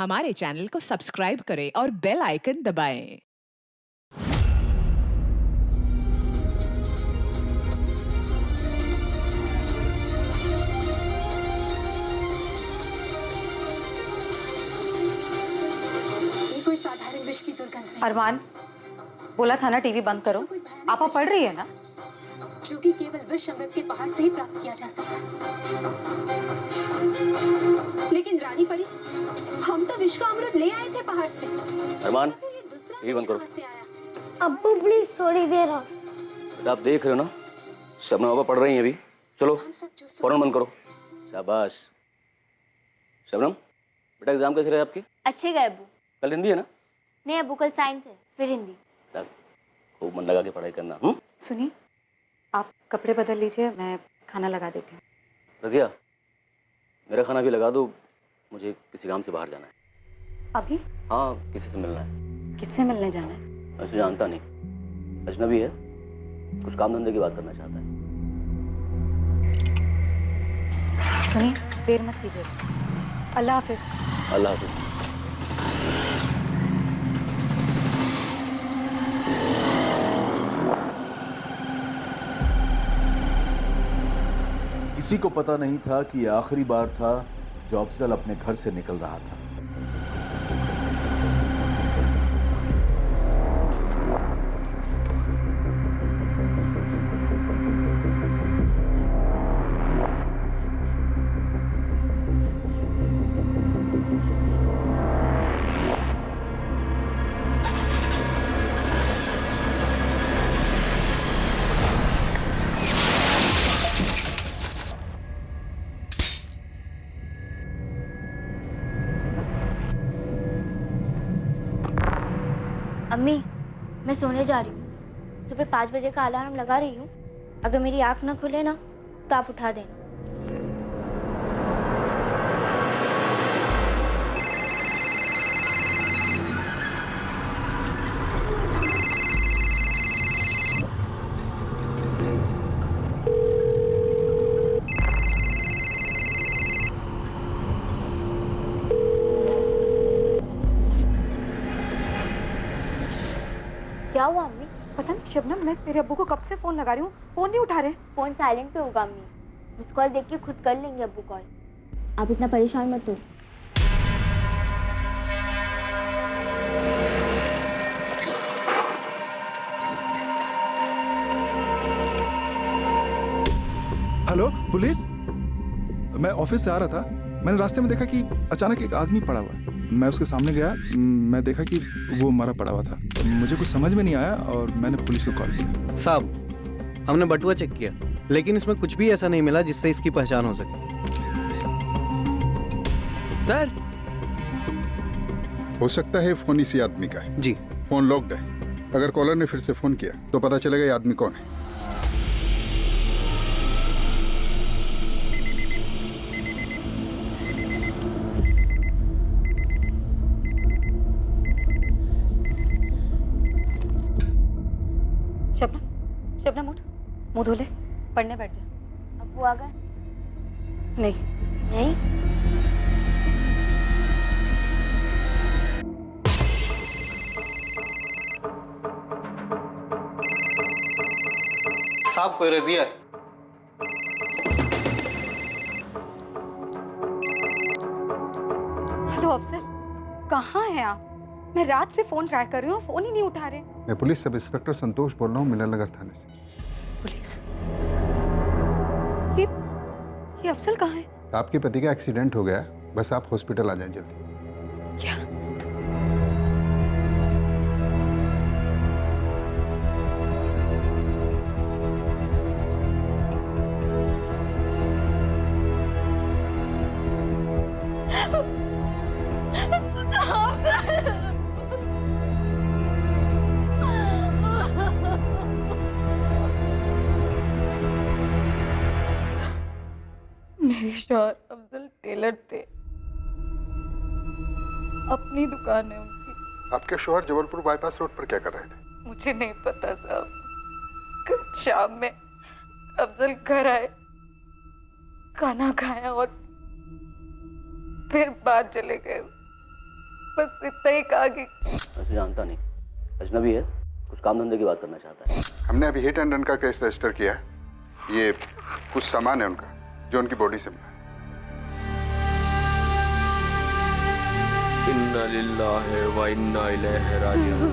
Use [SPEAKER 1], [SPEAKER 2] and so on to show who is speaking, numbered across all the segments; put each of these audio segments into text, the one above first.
[SPEAKER 1] हमारे चैनल को सब्सक्राइब करें और बेल आइकन दबाएं।
[SPEAKER 2] ये कोई साधारण विष की दुर्गंध नहीं।
[SPEAKER 3] अरमान, बोला था ना टीवी बंद करो। आपा पढ़ रही है ना?
[SPEAKER 2] जो कि केवल विष अमृत के पहाड़ से ही प्राप्त किया जा सकता है। लेकिन रानी परी, हम तो विष का अमृत ले आए थे पहाड़ से।
[SPEAKER 4] अरमान,
[SPEAKER 2] तो ये दूसरा
[SPEAKER 4] टीवी बंद करो।
[SPEAKER 2] कहाँ से आया?
[SPEAKER 5] अब्बू प्लीज थोड़ी देर और।
[SPEAKER 4] बेटा आप देख रहे हो ना, शबनम पापा पढ़ रही हैं अभी। चलो
[SPEAKER 2] हम सब जो सोच
[SPEAKER 4] फौरन बंद करो। शाबाश। शबनम, बेटा एग्जाम कैसे रहे आपके?
[SPEAKER 6] अच्छे गए अब्बू।
[SPEAKER 4] कल हिंदी है ना?
[SPEAKER 6] नहीं अब्बू, कल साइंस है फिर हिंदी।
[SPEAKER 4] बेटा, खूब मन लगा के पढ़ाई करना।
[SPEAKER 3] सुनिए, आप कपड़े बदल लीजिए, मैं खाना लगा देती हूँ।
[SPEAKER 4] रजिया, मेरा खाना भी लगा दो, मुझे किसी काम से बाहर जाना है।
[SPEAKER 3] अभी?
[SPEAKER 4] हाँ, किसी से मिलना है।
[SPEAKER 3] किससे मिलने जाना है?
[SPEAKER 4] वैसे जानता नहीं, अजनबी है, कुछ काम धंधे की बात करना चाहता है।
[SPEAKER 3] सुनिए, देर मत कीजिए। अल्लाह हाफिज।
[SPEAKER 4] अल्लाह हाफिज।
[SPEAKER 7] किसी को पता नहीं था कि यह आखिरी बार था जो अफजल अपने घर से निकल रहा था।
[SPEAKER 6] अम्मी, मैं सोने जा रही हूँ। सुबह 5 बजे का अलार्म लगा रही हूँ। अगर मेरी आँख न खुले ना तो आप उठा देना। क्या हुआ अम्मी?
[SPEAKER 3] पता नहीं शबनम, मैं तेरे अब्बू को कब से फोन लगा रही हूँ, फोन नहीं उठा रहे।
[SPEAKER 6] फोन साइलेंट पे होगा अम्मी। मिस कॉल देख के खुद कर लेंगे अब्बू कॉल। आप इतना परेशान मत हो।
[SPEAKER 8] हेलो पुलिस, मैं ऑफिस से आ रहा था। मैंने रास्ते में देखा कि अचानक एक आदमी पड़ा हुआ है। मैं उसके सामने गया, मैं देखा कि वो मरा पड़ा हुआ था। मुझे कुछ समझ में नहीं आया और मैंने पुलिस को कॉल किया।
[SPEAKER 9] साहब, हमने बटुआ चेक किया लेकिन इसमें कुछ भी ऐसा नहीं मिला जिससे इसकी पहचान हो सके। सर,
[SPEAKER 10] हो सकता है फोन इसी आदमी का है।
[SPEAKER 9] जी।
[SPEAKER 10] फोन लॉक्ड है। अगर कॉलर ने फिर से फोन किया तो पता चलेगा ये आदमी कौन है।
[SPEAKER 3] शबनम, शबनम उठ, मुंह धो ले, पढ़ने बैठ जा।
[SPEAKER 6] अब्बू आ गए?
[SPEAKER 3] नहीं।
[SPEAKER 6] नहीं?
[SPEAKER 9] साहब, कोई रजिया है?
[SPEAKER 3] हेलो अफसर, कहाँ हैं आप? मैं रात से फोन ट्राई कर रही हूँ, फोन ही नहीं उठा रहे।
[SPEAKER 10] मैं पुलिस सब इंस्पेक्टर संतोष बोल रहा हूँ, मिलन नगर थाने से।
[SPEAKER 3] पुलिस? ये अफसल कहाँ है?
[SPEAKER 10] आपके पति का एक्सीडेंट हो गया, बस आप हॉस्पिटल आ जाएं जल्दी।
[SPEAKER 3] क्या? मेरे शौहर अफजल टेलर थे, अपनी दुकान है उनकी।
[SPEAKER 10] आपके शौहर जबलपुर बाईपास रोड पर क्या कर रहे थे?
[SPEAKER 3] मुझे नहीं पता साहब। कल शाम में अफजल घर आए, खाना खाया और फिर बाहर चले गए। बस इतना ही कहा कि
[SPEAKER 4] वैसे जानता नहीं, अजनबी है, कुछ काम धंधे की बात करना चाहता है।
[SPEAKER 10] हमने अभी हिट एंड रन का केस रजिस्टर किया है। ये कुछ सामान है उनका जो उनकी बॉडी से मिला है।
[SPEAKER 11] इन्ना लिल्लाहि व इन्ना इलैहि राजिऊन।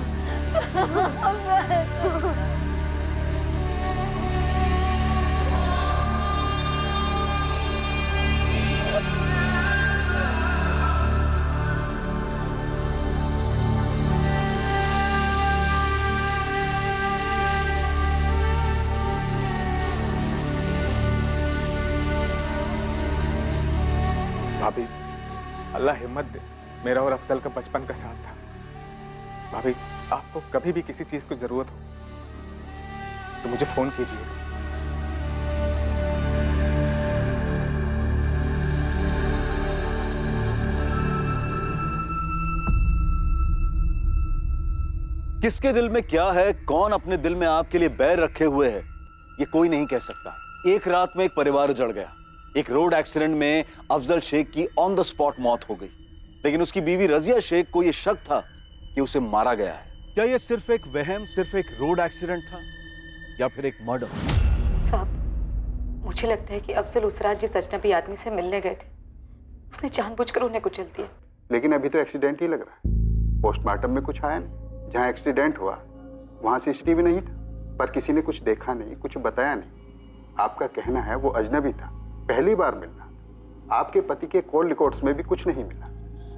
[SPEAKER 12] भाभी, अल्लाह हिम्मत दे। मेरा और अफजल का बचपन का साथ था। भाभी, आपको कभी भी किसी चीज की जरूरत हो तो मुझे फोन कीजिए।
[SPEAKER 7] किसके दिल में क्या है, कौन अपने दिल में आपके लिए बैर रखे हुए है, ये कोई नहीं कह सकता। एक रात में एक परिवार उजड़ गया। एक रोड एक्सीडेंट में अफजल शेख की ऑन द स्पॉट मौत हो गई, लेकिन उसकी बीवी रजिया शेख को यह शक था कि उसे मारा गया है। क्या यह सिर्फ एक वहम, सिर्फ एक रोड एक्सीडेंट था, या फिर एक मर्डर?
[SPEAKER 3] साहब, मुझे लगता है कि अफजल उस रात जिस अजनबी आदमी से मिलने गए थे, उसने जानबूझकर उन्हें कुचल दिया।
[SPEAKER 10] लेकिन अभी तो एक्सीडेंट ही लग रहा है। पोस्टमार्टम में कुछ आया नहीं। जहाँ एक्सीडेंट हुआ वहाँ CCTV नहीं था, पर किसी ने कुछ देखा नहीं, कुछ बताया नहीं। आपका कहना है वो अजनबी था, पहली बार मिलना। आपके पति के कॉल रिकॉर्ड्स में भी कुछ नहीं मिला,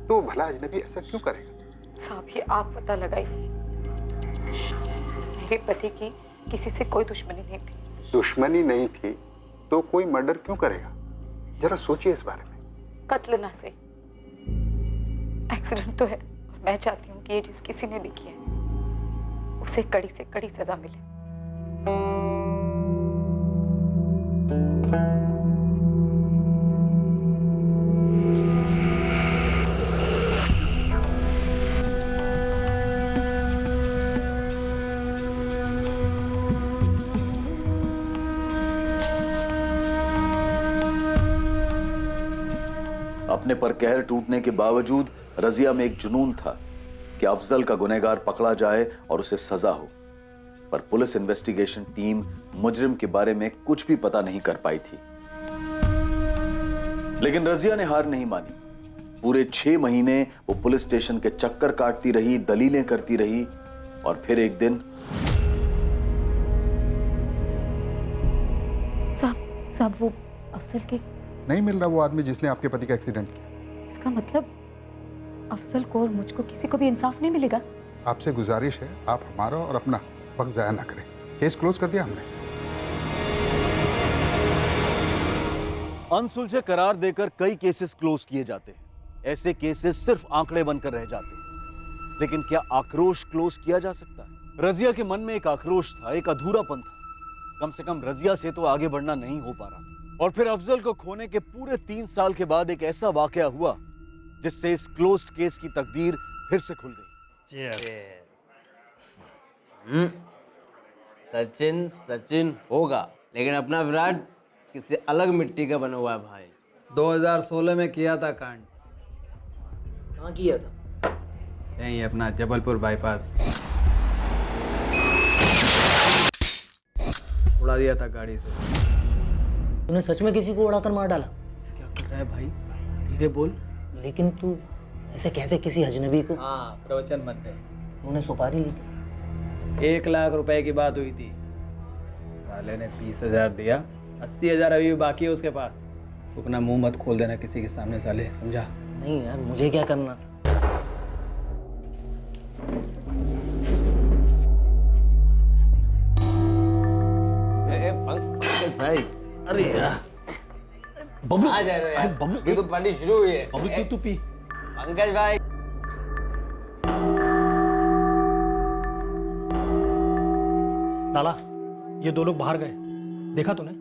[SPEAKER 10] तो भला अजनबी ऐसा क्यों करेगा?
[SPEAKER 3] साहब, ये आप पता लगाइए। मेरे पति की किसी से कोई दुश्मनी नहीं थी।
[SPEAKER 10] दुश्मनी नहीं थी तो कोई मर्डर क्यों करेगा? जरा सोचिए इस बारे में।
[SPEAKER 3] कत्ल ना सही, एक्सीडेंट तो है, और मैं चाहती हूँ कि ये जिस किसी ने भी किया है उसे कड़ी से कड़ी सजा मिले।
[SPEAKER 7] अपने पर कहर टूटने के बावजूद रजिया में एक जुनून था कि अफजल का गुनहगार पकड़ा जाए और उसे सजा हो, पर पुलिस इन्वेस्टिगेशन टीम मुजरिम के बारे में कुछ भी पता नहीं कर पाई थी। लेकिन रजिया ने हार नहीं मानी। पूरे 6 महीने वो पुलिस स्टेशन के चक्कर काटती रही, दलीलें करती रही, और फिर एक दिन
[SPEAKER 3] साहब वो अफजल के
[SPEAKER 10] नहीं मिल रहा वो आदमी जिसने आपके पति का एक्सीडेंट किया।
[SPEAKER 3] इसका मतलब अफजल को और मुझको किसी को भी इंसाफ नहीं मिलेगा।
[SPEAKER 10] आपसे गुजारिश है, आप हमारा और अपना वक्त जाया ना करें। केस क्लोज कर दिया हमने।
[SPEAKER 7] अनसुलझे करार देकर कई केसेस क्लोज किए जाते हैं। ऐसे केसेस सिर्फ आंकड़े बनकर रह जाते हैं। लेकिन क्या आक्रोश क्लोज किया जा सकता है? रजिया के मन में एक आक्रोश था, एक अधूरापन था। कम से कम रजिया से तो आगे बढ़ना नहीं हो पा रहा। और फिर अफजल को खोने के पूरे 3 साल के बाद एक ऐसा वाकया हुआ जिससे इस क्लोज्ड केस की तकदीर फिर से खुल गई।
[SPEAKER 11] सचिन सचिन होगा, लेकिन अपना विराट किसी अलग मिट्टी का बना हुआ है भाई।
[SPEAKER 9] 2016 में किया था कांड।
[SPEAKER 11] कहाँ किया था?
[SPEAKER 9] यहीं अपना जबलपुर बाईपास। उड़ा दिया था गाड़ी से।
[SPEAKER 11] तूने सच में किसी को उड़ाकर मार डाला?
[SPEAKER 9] क्या कर रहा है भाई? धीरे बोल।
[SPEAKER 11] लेकिन तू ऐसे कैसे किसी अजनबी को?
[SPEAKER 9] हाँ, प्रवचन मत दे।
[SPEAKER 11] तूने सुपारी ली थी?
[SPEAKER 9] 1 लाख रुपए की बात हुई थी। साले ने 20,000 दिया, 80,000 अभी भी बाकी है उसके पास। तू अपना मुंह मत खोल देना किसी के सामने साले, समझा?
[SPEAKER 11] नहीं यार, मुझे क्या करना?
[SPEAKER 9] भाई,
[SPEAKER 11] अरे यार
[SPEAKER 9] बबलू
[SPEAKER 11] आ जा रहे यार।
[SPEAKER 9] बबलू,
[SPEAKER 11] ये तो पार्टी शुरू हुई है।
[SPEAKER 9] बबलू तू पी।
[SPEAKER 11] पंकज भाई,
[SPEAKER 13] लाला, ये 2 लोग बाहर गए, देखा तूने?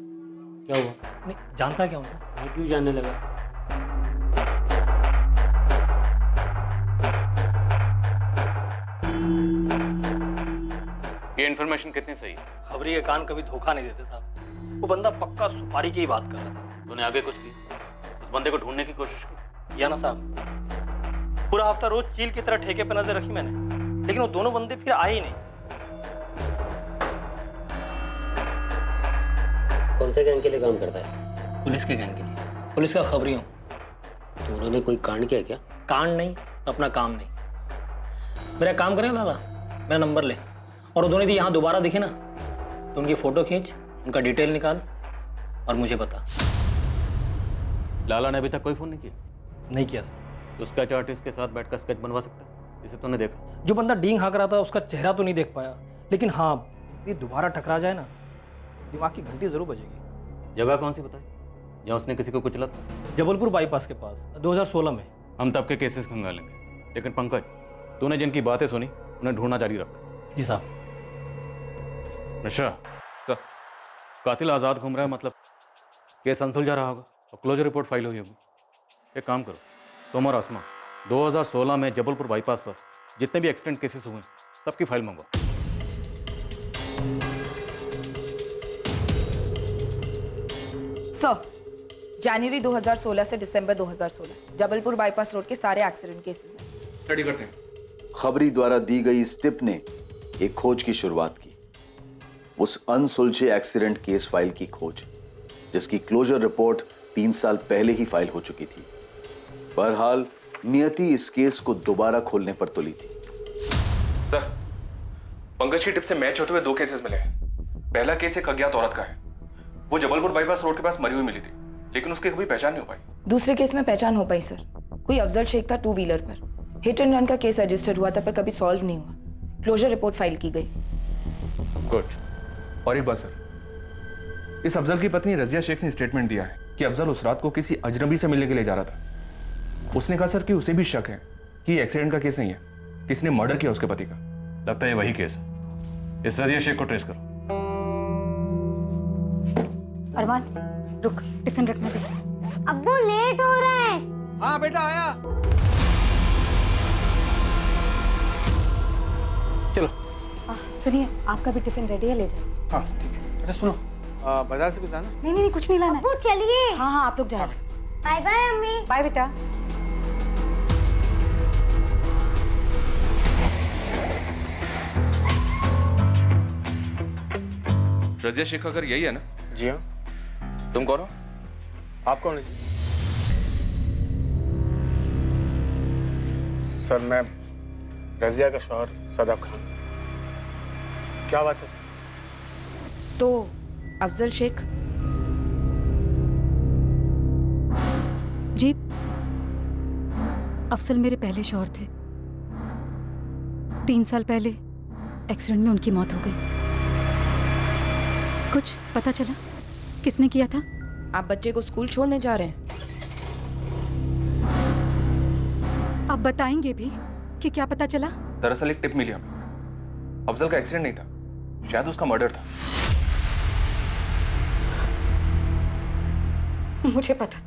[SPEAKER 11] क्या हुआ?
[SPEAKER 13] नहीं जानता क्या उनको?
[SPEAKER 11] मैं क्यों जानने लगा?
[SPEAKER 12] ये इन्फॉर्मेशन कितनी सही है?
[SPEAKER 13] खबरी के कान कभी धोखा नहीं देते साहब। वो बंदा पक्का सुपारी की ही बात कर रहा था।
[SPEAKER 12] तूने आगे कुछ की? उस बंदे को ढूंढने की कोशिश की?
[SPEAKER 13] किया ना साहब। पूरा हफ्ता रोज चील की तरह ठेके पे नजर रखी मैंने, लेकिन वो दोनों बंदे फिर आए ही नहीं।
[SPEAKER 14] कौन से गैंग के लिए काम करता है?
[SPEAKER 13] पुलिस के गैंग के लिए, पुलिस का खबरी हूँ।
[SPEAKER 14] तो उन्होंने कोई कांड किया क्या?
[SPEAKER 13] कांड नहीं तो अपना काम नहीं। मेरा काम करें लाला, मेरा नंबर ले, और वो दोनों यदि यहाँ दोबारा दिखे ना तो उनकी फोटो खींच, उनका डिटेल निकाल और मुझे बता।
[SPEAKER 4] लाला ने अभी तक कोई फोन नहीं किया?
[SPEAKER 13] नहीं किया सर।
[SPEAKER 4] तो उसका आर्टिस्ट के साथ बैठकर स्केच बनवा सकता है, जिसे तूने देखा?
[SPEAKER 13] जो बंदा डींग हाँक रहा था उसका चेहरा तो नहीं देख पाया, लेकिन हाँ ये दोबारा टकरा जाए ना, दिमाग की घंटी जरूर बजेगी।
[SPEAKER 4] जगह कौन सी बताई जहाँ उसने किसी को कुचला था?
[SPEAKER 13] जबलपुर बाईपास के पास 2016 में।
[SPEAKER 4] हम तब के केसेस खंगालेंगे, लेकिन पंकज तूने जिनकी बातें सुनी उन्हें ढूंढना जारी रख।
[SPEAKER 13] जी साहब।
[SPEAKER 4] मिश्रा, कातिल आज़ाद घूम रहा है, मतलब केस अनसुलझा रहा होगा और क्लोजर रिपोर्ट फाइल हुई होगी। एक काम करो, तुम और आसमा 2016 में जबलपुर बाईपास पर जितने भी एक्सीडेंट केसेस हुए सबकी फाइल मंगवाओ।
[SPEAKER 3] सर, जनवरी 2016 से दिसंबर 2016 जबलपुर बाईपास रोड के सारे एक्सीडेंट केसेस हैं।
[SPEAKER 12] स्टडी करते हैं।
[SPEAKER 7] खबरी द्वारा दी गई इस टिप ने एक खोज की शुरुआत की, उस अनसुलझे एक्सीडेंट केस फाइल की खोज जिसकी क्लोजर रिपोर्ट 3 साल पहले ही फाइल हो चुकी थी। बहरहाल नियति इस केस को दोबारा खोलने पर तुली थी।
[SPEAKER 12] सर, पंकज की टिप से मैच होते हुए 2 केसेस मिले हैं। पहला केस एक अज्ञात औरत का है, वो जबलपुर बाईपास रोड के पास मरी हुई मिली थी, लेकिन उसकी कभी पहचान नहीं हो पाई।
[SPEAKER 3] दूसरे केस में पहचान हो पाई सर, कोई अफजल शेख था 2 व्हीलर पर। हिट एंड रन का केस रजिस्टर्ड हुआ था पर कभी सॉल्व नहीं हुआ। क्लोजर रिपोर्ट फाइल की गई।
[SPEAKER 12] गुड। और एक बात सर, इस अफजल की पत्नी रजिया शेख ने स्टेटमेंट दिया है कि अफजल उस रात को किसी अजनबी से मिलने के लिए जा रहा था। उसने कहा सर कि उसे भी शक है कि एक्सीडेंट का केस नहीं है, किसने मर्डर किया उसके पति का।
[SPEAKER 4] लगता है वही केस है। इस रजिया शेख को ट्रेस करो।
[SPEAKER 3] अरमान रुक, टिफिन रखने दे।
[SPEAKER 5] अब्बू लेट हो रहा है।
[SPEAKER 9] हाँ बेटा आया। चलो।
[SPEAKER 3] सुनिए, आपका भी टिफिन रेडी है, ले जाओ।
[SPEAKER 12] हाँ ठीक है। अच्छा सुनो, बाजार से कुछ लाना?
[SPEAKER 3] नहीं कुछ नहीं लाना।
[SPEAKER 5] अब्बू चलिए।
[SPEAKER 3] हाँ आप लोग जाओ।
[SPEAKER 5] बाय बाय अम्मी।
[SPEAKER 3] बाय बेटा।
[SPEAKER 12] रजिया शेख का घर यही है ना? जी हाँ। तुम कौन हो? आप कौन है जी?
[SPEAKER 15] सर मैं रजिया का शौहर सदाब खान। क्या बात है सर?
[SPEAKER 3] तो अफजल शेख?
[SPEAKER 16] जी, अफजल मेरे पहले शौहर थे। 3 साल पहले एक्सीडेंट में उनकी मौत हो गई। कुछ पता चला किसने किया था?
[SPEAKER 3] आप बच्चे को स्कूल छोड़ने जा रहे हैं?
[SPEAKER 16] आप बताएंगे भी कि क्या पता चला?
[SPEAKER 12] दरअसल एक टिप मिली हमें, अफजल का एक्सीडेंट नहीं था, शायद उसका मर्डर था।
[SPEAKER 3] मुझे पता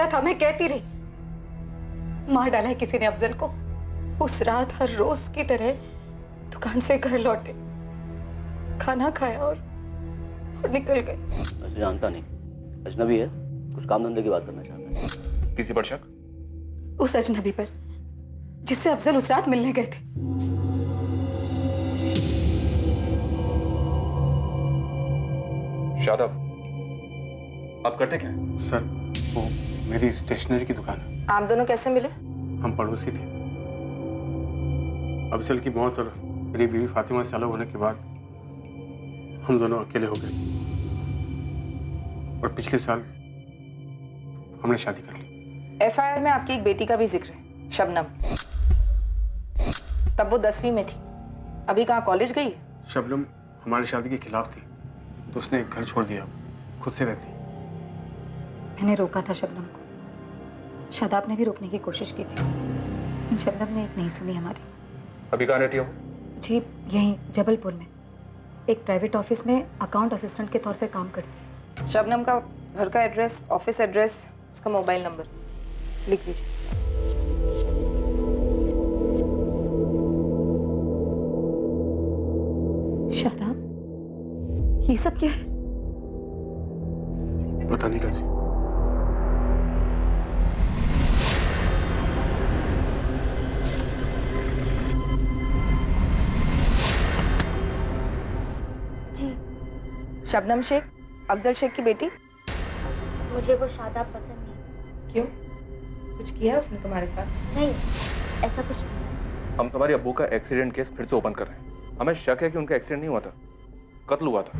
[SPEAKER 3] था, मैं कहती रही। मार डाला है किसी ने अफजल को। उस रात हर रोज की तरह दुकान से घर लौटे, खाना खाया और निकल गए।
[SPEAKER 4] वैसे जानता नहीं, अजनबी है, कुछ काम धंधे की बात करना चाहता है।
[SPEAKER 12] किसी पर शक?
[SPEAKER 3] उस अजनबी पर जिससे अफजल उस रात मिलने गए थे।
[SPEAKER 12] शादाब, आप करते क्या हैं?
[SPEAKER 15] सर वो मेरी स्टेशनरी की दुकान है।
[SPEAKER 3] आप दोनों कैसे मिले?
[SPEAKER 15] हम पड़ोसी थे। अफजल की मौत और मेरी बीवी फातिमा से अलग होने के बाद हम दोनों अकेले हो गए और पिछले साल हमने शादी कर ली।
[SPEAKER 3] एफआईआर में आपकी एक बेटी का भी जिक्र है, शबनम। तब वो 10वीं में थी, अभी कहाँ कॉलेज गई?
[SPEAKER 15] शबनम हमारी शादी के खिलाफ थी, तो उसने एक घर छोड़ दिया, खुद से रहती।
[SPEAKER 3] मैंने रोका था शबनम को, शादाब ने भी रोकने की कोशिश की थी, लेकिन शबनम ने एक नहीं सुनी हमारी।
[SPEAKER 12] अभी कहाँ रहती हो?
[SPEAKER 3] जी यहीं जबलपुर में, एक प्राइवेट ऑफिस में अकाउंट असिस्टेंट के तौर पे काम करती है। शबनम का घर का एड्रेस, ऑफिस एड्रेस, उसका मोबाइल नंबर लिख दीजिए। शादाब, ये सब क्या है?
[SPEAKER 15] पता नहीं रजी।
[SPEAKER 3] शबनम शेख, अफजल शेख की बेटी।
[SPEAKER 6] मुझे वो शादाब पसंद नहीं।
[SPEAKER 3] क्यों? कुछ किया उसने तुम्हारे साथ?
[SPEAKER 6] नहीं, ऐसा कुछ नहीं।
[SPEAKER 12] हम तुम्हारे अब्बू का एक्सीडेंट केस फिर से ओपन कर रहे हैं। हमें शक है कि उनका एक्सीडेंट नहीं हुआ था, कत्ल हुआ था।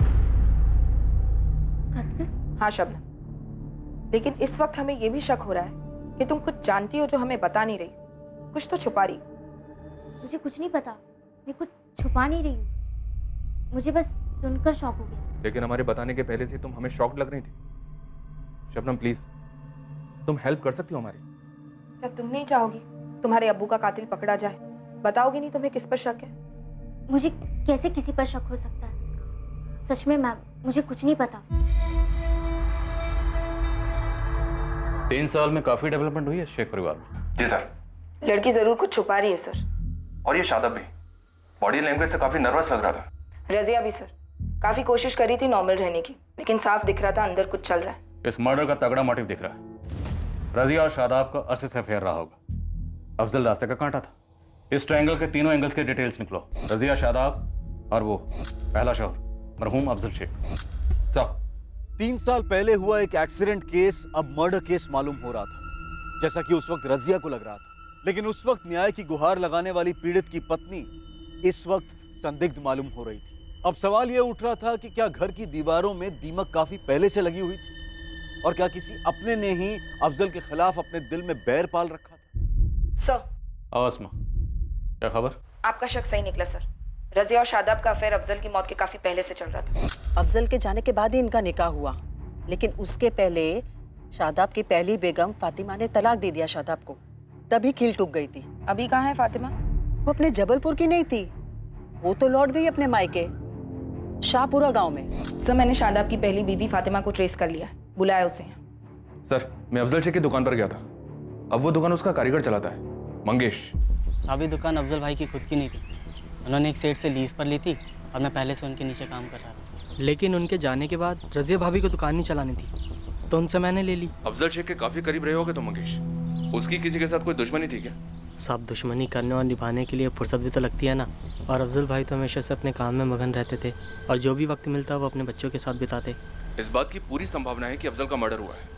[SPEAKER 6] कत्ल?
[SPEAKER 3] हाँ शबनम, लेकिन इस वक्त हमें यह भी शक हो रहा है कि तुम कुछ जानती हो जो हमें बता नहीं रही। कुछ तो छुपा रही।
[SPEAKER 6] मुझे कुछ नहीं पता, मैं कुछ छुपा नहीं रही हूँ। मुझे बस सुनकर शॉक हो गया।
[SPEAKER 12] लेकिन हमारे बताने के पहले से तुम हमें शॉक्ड लग रही थी। शबनम प्लीज, तुम हेल्प कर सकती हो हमारी?
[SPEAKER 3] क्या तुम नहीं चाहोगी तुम्हारे अब्बू का कातिल पकड़ा जाए? बताओगी नहीं तुम्हें किस पर शक है?
[SPEAKER 6] मुझे कैसे किसी पर शक हो सकता है? सच में मैम, मुझे कुछ नहीं पता।
[SPEAKER 4] 3 साल में काफी डेवलपमेंट हुई है शेख परिवार में।
[SPEAKER 12] जी सर।
[SPEAKER 3] लड़की जरूर कुछ छुपा रही है सर।
[SPEAKER 12] और ये शादाब भी बॉडी लैंग्वेज से काफी नर्वस लग रहा था।
[SPEAKER 3] रजिया भी सर, काफी कोशिश करी थी नॉर्मल रहने की, लेकिन साफ दिख रहा था अंदर कुछ चल रहा है।
[SPEAKER 4] इस मर्डर का तगड़ा मोटिव दिख रहा है। रजिया और शादाब का अरसे से अफेयर रहा होगा। अफजल रास्ते का कांटा था। इस ट्रायंगल के तीनों एंगल्स के डिटेल्स निकलो। रजिया, शादाब और वो पहला शौहर मरहूम अफजल शेख।
[SPEAKER 7] साहब, 3 साल पहले हुआ एक एक्सीडेंट केस अब मर्डर केस मालूम हो रहा था, जैसा कि उस वक्त रजिया को लग रहा था। लेकिन उस वक्त न्याय की गुहार लगाने वाली पीड़ित की पत्नी इस वक्त संदिग्ध मालूम हो रही थी। अब सवाल यह उठ रहा था कि क्या घर की दीवारों में दीमक काफी पहले से लगी हुई थी और क्या किसी अपने ने ही अफजल के खिलाफ अपने दिल में बैर पाल रखा था?
[SPEAKER 3] सर,
[SPEAKER 4] आसमा, क्या खबर?
[SPEAKER 3] आपका शक सही निकला सर। रजिया और शादाब का अफेयर अफजल की मौत के काफी पहले से चल रहा था।
[SPEAKER 17] अफजल के जाने के बाद ही इनका निकाह हुआ, लेकिन उसके पहले शादाब की पहली बेगम फातिमा ने तलाक दे दिया शादाब को, तभी खिल टूट गई थी।
[SPEAKER 3] अभी कहाँ है फातिमा?
[SPEAKER 17] वो अपने जबलपुर की नहीं थी, वो तो लौट गई अपने मायके शाहपुरा गांव में।
[SPEAKER 3] सर, मैंने शादाब की पहली बीवी फातिमा को ट्रेस कर लिया, बुलाया उसे।
[SPEAKER 12] सर, मैं अफजल शेख की दुकान पर गया था। अब वो दुकान उसका कारीगर चलाता है, मंगेश।
[SPEAKER 18] साबी दुकान अफजल भाई की खुद की नहीं थी, उन्होंने एक सेठ से लीज पर ली थी और मैं पहले से उनके नीचे काम कर रहा था। लेकिन उनके जाने के बाद रजिया भाभी को दुकान नहीं चलानी थी, तो उनसे मैंने ले ली।
[SPEAKER 12] अफजल शेख के काफी करीब रहे होगे तो मंगेश, उसकी किसी के साथ कोई दुश्मनी थी क्या?
[SPEAKER 18] सब दुश्मनी करने और निभाने के लिए फुर्सत भी तो लगती है ना। और अफजल भाई तो हमेशा से अपने काम में मगन रहते थे और जो भी वक्त मिलता वो अपने बच्चों के साथ बिताते।
[SPEAKER 12] इस बात की पूरी संभावना है कि अफजल का मर्डर हुआ है।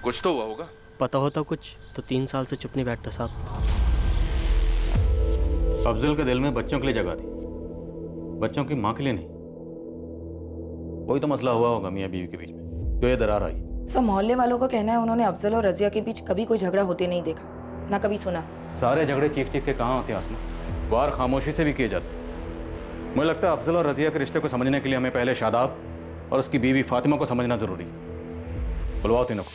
[SPEAKER 12] कुछ तो हुआ होगा।
[SPEAKER 18] पता होता कुछ तो 3 साल से चुप नहीं बैठता साहब।
[SPEAKER 4] अफजल के दिल में बच्चों के लिए जगह थी, बच्चों की माँ के लिए नहीं। कोई तो मसला हुआ होगा मियाँ बीवी के बीच में, जो ये दरार आई।
[SPEAKER 3] सब मोहल्ले वालों का कहना है उन्होंने अफजल और रजिया के बीच कभी कोई झगड़ा होते नहीं देखा, ना कभी सुना।
[SPEAKER 4] सारे झगड़े चीख चीख के कहाँ होते हैं आसमा, वार खामोशी से भी किए जाते। मुझे लगता है अफजल और रजिया के रिश्ते को समझने के लिए हमें पहले शादाब और उसकी बीवी फातिमा को समझना जरूरी है। बुलवाओ तीनों को।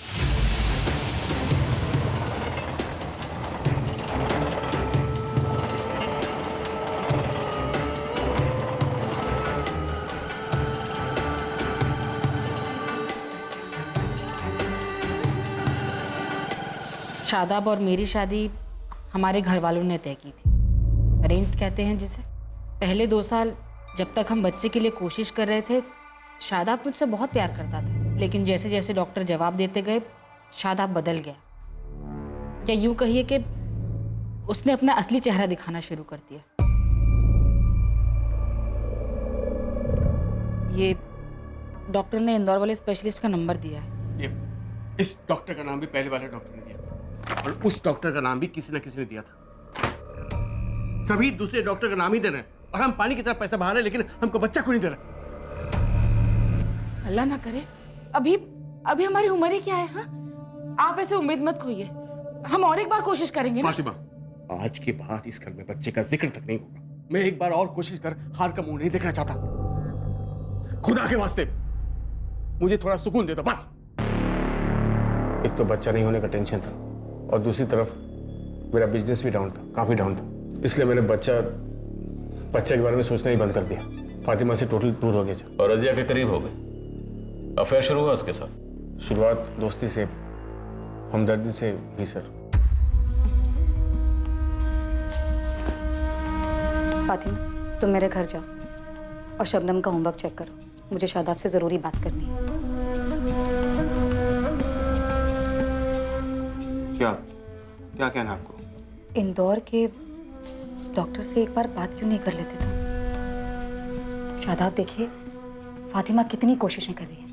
[SPEAKER 19] शादाब और मेरी शादी हमारे घर वालों ने तय की थी, अरेंज्ड कहते हैं जिसे। पहले 2 साल जब तक हम बच्चे के लिए कोशिश कर रहे थे, शादाब मुझसे बहुत प्यार करता था, लेकिन जैसे जैसे डॉक्टर जवाब देते गए शादाब बदल गया, या यूं कहिए कि उसने अपना असली चेहरा दिखाना शुरू कर दिया। ये डॉक्टर ने इंदौर वाले स्पेशलिस्ट का नंबर दिया है।
[SPEAKER 15] ये इस डॉक्टर का नाम भी पहले वाले डॉक्टर ने दिया था और उस डॉक्टर का नाम भी किसी न किसी ने दिया था। सभी दूसरे डॉक्टर का नाम ही दे रहे हैं और हम पानी की तरह पैसा बहा रहे हैं, लेकिन हमको बच्चा क्यों नहीं दे रहा?
[SPEAKER 19] अल्लाह ना करे, अभी अभी हमारी उम्र ही क्या है? हाँ, आप ऐसे उम्मीद मत खोइए, हम और एक बार कोशिश करेंगे ना।
[SPEAKER 15] फातिमा, आज के बाद इस घर में बच्चे का जिक्र तक नहीं होगा। मैं एक बार और कोशिश कर हार का मुंह नहीं देखना चाहता। खुदा के वास्ते मुझे थोड़ा सुकून दे दो बस। एक तो बच्चा नहीं होने का टेंशन था और दूसरी तरफ मेरा बिजनेस भी डाउन था, काफी डाउन था। इसलिए मैंने बच्चे के बारे में सोचना ही बंद कर दिया। फातिमा से टोटल दूर हो गया।
[SPEAKER 4] और रजिया के करीब हो गए, अफेयर शुरू हुआ उसके साथ?
[SPEAKER 15] शुरुआत दोस्ती से, हमदर्दी से ही सर।
[SPEAKER 3] फातिमा, तुम मेरे घर जाओ और शबनम का होमवर्क चेक करो, मुझे शादाब से जरूरी बात करनी है।
[SPEAKER 15] क्या कहना है आपको?
[SPEAKER 3] इंदौर के डॉक्टर से एक बार बात क्यों नहीं कर लेते तुम? शादाब देखिए, फातिमा कितनी कोशिशें कर रही है।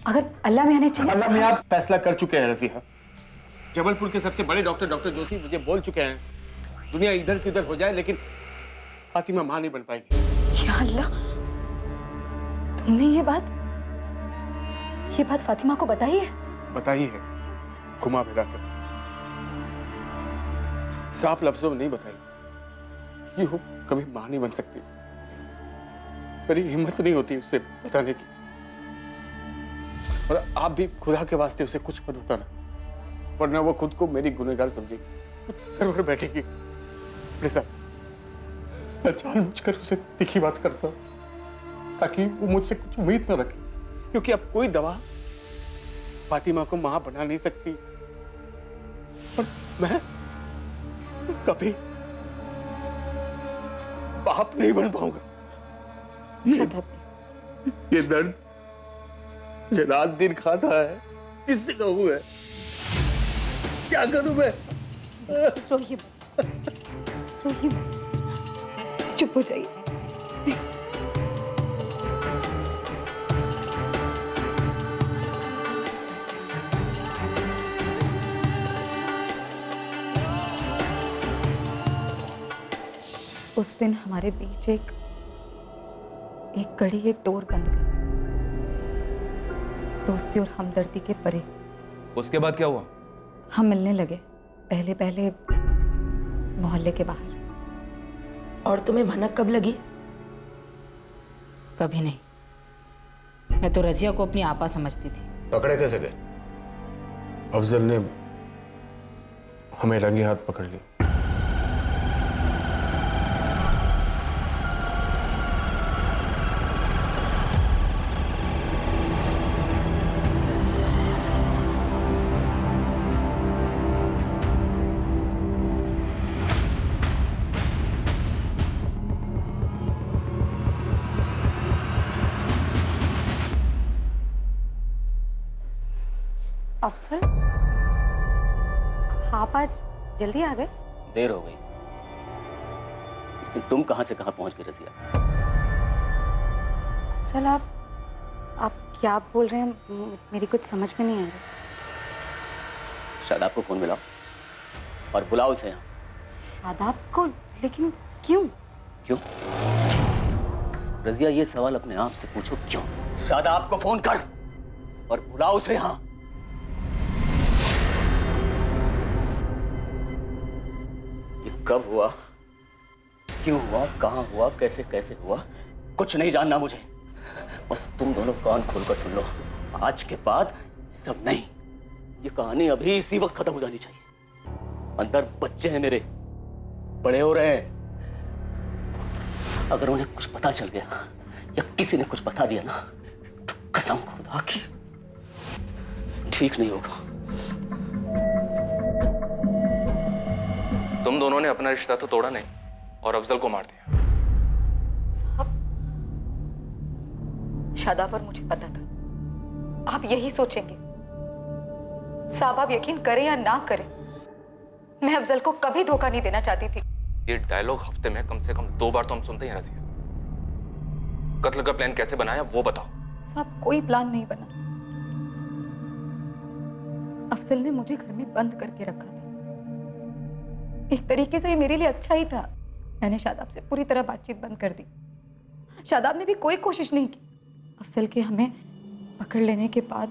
[SPEAKER 3] अगर अल्लाह में आने चाहिए।
[SPEAKER 15] अल्लाह में आप फैसला कर चुके हैं रजिया। जबलपुर के सबसे बड़े डॉक्टर जोशी मुझे बोल चुके हैं, दुनिया इधर की उधर हो जाए लेकिन फातिमा मां नहीं बन पाएगी।
[SPEAKER 3] या अल्लाह, तुमने ये बात फातिमा को बताई है?
[SPEAKER 15] बताई है, घुमा फिरा कर, साफ लफ्जों में नहीं बताई। ये कभी मां नहीं बन सकती, मेरी हिम्मत नहीं होती उससे बताने की। और आप भी खुदा के वास्ते उसे कुछ मत बताना, वरना वो खुद को मेरी गुनहगार समझेगी, घर पर बैठेगी। मैं जानबूझकर उसे तीखी बात करता हूं ताकि वो मुझसे कुछ उम्मीद न रखे, क्योंकि अब कोई दवा फातिमा को मां बना नहीं सकती। और मैं कभी बाप नहीं बन पाऊंगा। ये दर्द मुझे रात दिन खाता है, किससे कहूं मैं? क्या करूं मैं?
[SPEAKER 3] रोइए रोइए, चुप हो जाइए। उस दिन हमारे बीच एक कड़ी, एक डोर बंद गई, दोस्ती और हमदर्दी के परे।
[SPEAKER 12] उसके बाद क्या हुआ?
[SPEAKER 3] हम मिलने लगे, पहले पहले मोहल्ले के बाहर।
[SPEAKER 19] और तुम्हें भनक कब लगी? कभी नहीं। मैं तो रजिया को अपनी आपा समझती थी।
[SPEAKER 15] पकड़े कैसे गए? अफजल ने हमें रंगे हाथ पकड़ लिया।
[SPEAKER 3] अफसर, आप आज जल्दी आ गए?
[SPEAKER 14] देर हो गई, लेकिन तुम कहां से कहां पहुंच गई रजिया?
[SPEAKER 3] अफसर, आप क्या बोल रहे हैं? मेरी कुछ समझ में नहीं आ रही।
[SPEAKER 14] शादाब को फोन मिलाओ और बुलाओ उसे यहाँ।
[SPEAKER 3] शादाब को? लेकिन क्यों?
[SPEAKER 14] क्यों? रजिया, ये सवाल अपने आप से पूछो, क्यों? शादाब को फोन कर और बुलाओ उसे यहाँ। कब हुआ, क्यों हुआ, कहां हुआ, कैसे कैसे हुआ, कुछ नहीं जानना मुझे। बस तुम दोनों कान खोलकर सुन लो, आज के बाद सब नहीं। ये कहानी अभी इसी वक्त खत्म हो जानी चाहिए। अंदर बच्चे हैं मेरे, बड़े हो रहे हैं। अगर उन्हें कुछ पता चल गया या किसी ने कुछ बता दिया ना, तो कसम खुदा की ठीक नहीं होगा।
[SPEAKER 12] तुम दोनों ने अपना रिश्ता तो तोड़ा नहीं और अफजल को मार दिया।
[SPEAKER 3] साहब, शादाब पर मुझे पता था आप यही सोचेंगे। साहब, आप यकीन करें या ना करें, मैं अफजल को कभी धोखा नहीं देना चाहती थी।
[SPEAKER 12] ये डायलॉग हफ्ते में कम से कम 2 बार तो हम सुनते हैं रजिया। कत्ल का प्लान कैसे बनाया वो बताओ।
[SPEAKER 3] साहब, कोई प्लान नहीं बना। अफजल ने मुझे घर में बंद करके रखा था। एक तरीके से ये मेरे लिए अच्छा ही था। मैंने शादाब से पूरी तरह बातचीत बंद कर दी। शादाब ने भी कोई कोशिश नहीं की। अफजल के हमें पकड़ लेने के बाद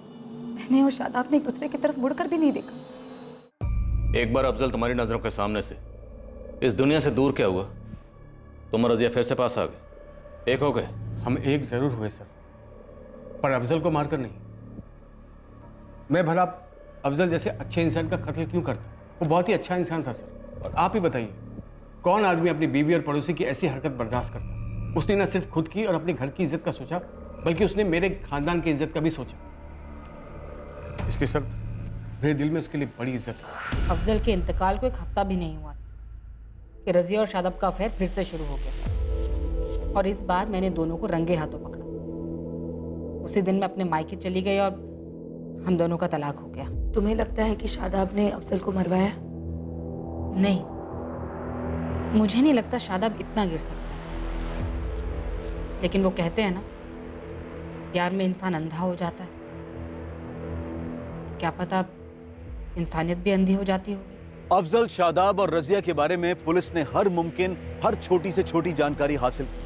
[SPEAKER 3] मैंने और शादाब ने एक दूसरे की तरफ मुड़कर भी नहीं देखा।
[SPEAKER 4] एक बार अफजल तुम्हारी नजरों के सामने से इस दुनिया से दूर क्या हुआ? तुम और रजिया फिर से पास आ गए, एक हो गए।
[SPEAKER 15] हम एक जरूर हुए सर, पर अफजल को मारकर नहीं। मैं भला अफजल जैसे अच्छे इंसान का कत्ल क्यों करता? वो बहुत ही अच्छा इंसान था सर। और आप ही बताइए, कौन आदमी अपनी बीवी और पड़ोसी की ऐसी हरकत बर्दाश्त करता? उसने न सिर्फ खुद की और अपने घर की इज्जत का सोचा, बल्कि उसने मेरे खानदान की इज्जत का भी सोचा। इसलिए सर, मेरे दिल में उसके लिए बड़ी इज्जत है।
[SPEAKER 19] अफजल के इंतकाल को 1 हफ्ता भी नहीं हुआ कि रजिया और शादाब का अफेयर फिर से शुरू हो गया, और इस बार मैंने दोनों को रंगे हाथों पकड़ा। उसी दिन मैं अपने मायके चली गई और हम दोनों का तलाक हो गया।
[SPEAKER 3] तुम्हें लगता है कि शादाब ने अफजल को मरवाया?
[SPEAKER 19] नहीं, मुझे नहीं लगता शादाब इतना गिर सकता है। लेकिन वो कहते हैं ना प्यार में इंसान अंधा हो जाता है, क्या पता इंसानियत भी अंधी हो जाती होगी।
[SPEAKER 7] अफजल, शादाब और रजिया के बारे में पुलिस ने हर मुमकिन हर छोटी से छोटी जानकारी हासिल की,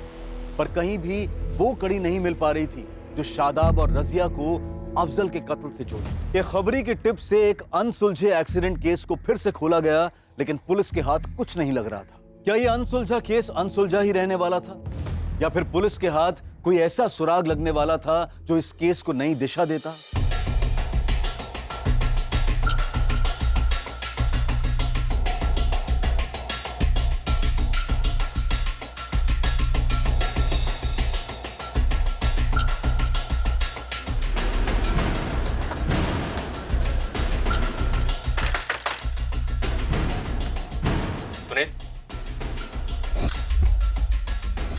[SPEAKER 7] पर कहीं भी वो कड़ी नहीं मिल पा रही थी जो शादाब और रजिया को अफजल के कत्ल से जोड़े। ये खबरी की टिप से एक अनसुलझे एक्सीडेंट केस को फिर से खोला गया, लेकिन पुलिस के हाथ कुछ नहीं लग रहा था। क्या ये अनसुलझा केस अनसुलझा ही रहने वाला था, या फिर पुलिस के हाथ कोई ऐसा सुराग लगने वाला था जो इस केस को नई दिशा देता?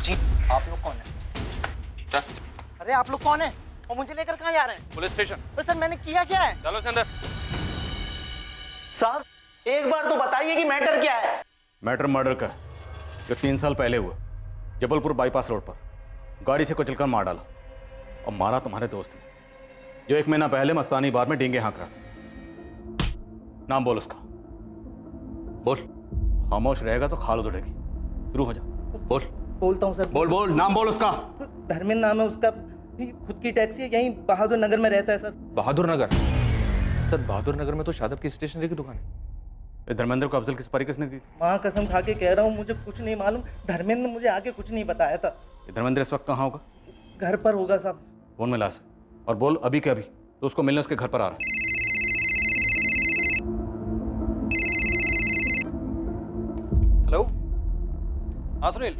[SPEAKER 18] जी, आप लोग कौन है? अरे आप लोग कौन है और मुझे लेकर कहाँ जा रहे हैं?
[SPEAKER 4] Police station.
[SPEAKER 18] पर सर मैंने किया क्या है?
[SPEAKER 4] चलो अंदर।
[SPEAKER 18] साहब एक बार तो बताइए कि मैटर क्या है?
[SPEAKER 4] मैटर मर्डर का जो 3 साल पहले हुआ, जबलपुर बाईपास रोड पर गाड़ी से कुचलकर मार डाला, और मारा तुम्हारे दोस्त ने जो 1 महीना पहले मस्तानी बार में डींगे हाँक रहा था। नाम बोल उसका, बोल। खामोश रहेगा तो खाल उधड़ेगी। शुरू हो जा, बोल।
[SPEAKER 18] बोलता हूँ सर।
[SPEAKER 4] बोल बोल, नाम बोल उसका।
[SPEAKER 18] धर्मेंद्र नाम है उसका, खुद की टैक्सी है, यहीं बहादुर नगर में रहता है सर।
[SPEAKER 12] बहादुर नगर? सर बहादुर नगर में तो शादाब की स्टेशनरी की दुकान है।
[SPEAKER 4] धर्मेंद्र को अफजल की सुपारी किसने दी?
[SPEAKER 18] माँ कसम खा के कह रहा हूँ, मुझे कुछ नहीं मालूम। धर्मेंद्र ने मुझे आगे कुछ नहीं बताया था।
[SPEAKER 4] धर्मेंद्र इस वक्त कहाँ होगा?
[SPEAKER 18] घर पर होगा साहब।
[SPEAKER 4] फोन में ला से और बोल अभी के अभी तो उसको मिलने उसके घर पर आ रहा है।
[SPEAKER 9] हेलो, हाँ सुनील,